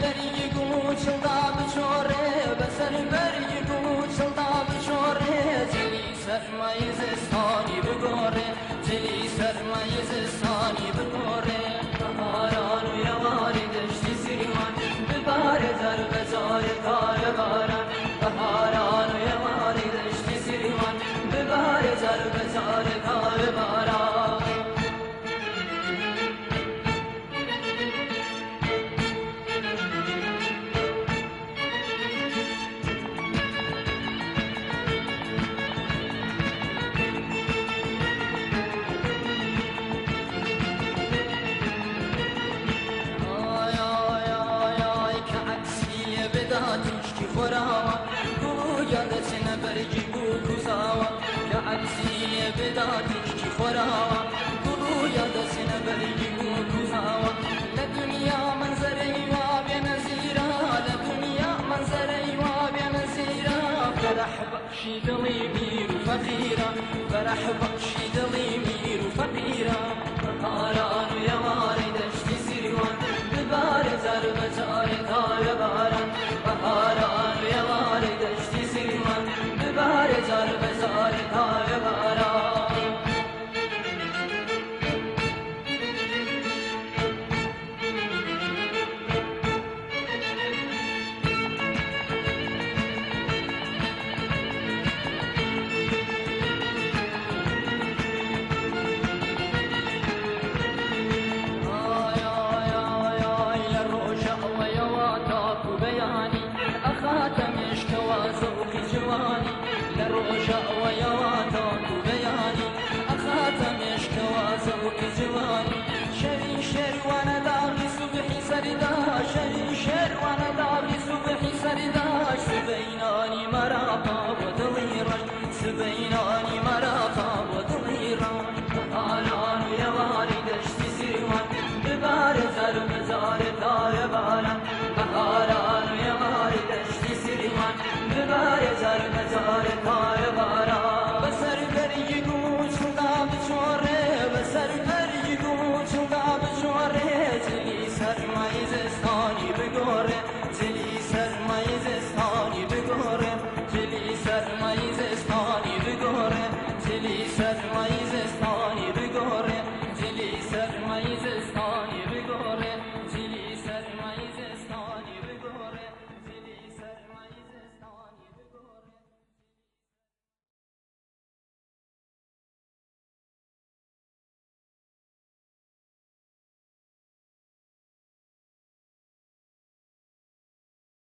برگ گوچلدا بچوره بسر برگ گوچلدا بچوره جلی سرمای زستانی بگوره جلی سرمای زستانی بگوره بهاران و یواری دشتی سیمان بباره در بزار کار باران بهاران و یواری دشتی سیمان بباره در بزار کار باران تشکی خوراوا گلو یادتن برگی بو کوزاوا که عکسی بدا تشکی خوراوا گلو یادتن برگی بو کوزاوا لدنیا منظره و بنزیرا لدنیا منظره و بنزیرا فرح بخشی دلی میر و فقیرا فرح بخشی دلی میر و فقیرا بهاران و یواری دشتی سیروان ببار ضرب جار کار باران بهاران و یواری دشتی سیروان ببار ضرب جار کار باران خاتمش كوازوقي جواني لروجا ويواتاك بياني خاتمش كوازوقي جواني شري شر وانا داغي صبحي سرداش شري شر وانا داغي صبحي سرداش سبيناني مراقا ودلي رش سبيناني مراقا ودلي رش بهاران ويواري دشتي سيروان ببار زرب زار كار باران بهاران ويواري دشتي سيروان ببار زرب زار كار باران بسر بري گوچلدا بچوره بسر بري گوچلدا بچوره جلی سرمای زستانی بگوره جلی سرمای زستانی بگوره جلی سرمای زستانی بگوره جلی سرمای زستانی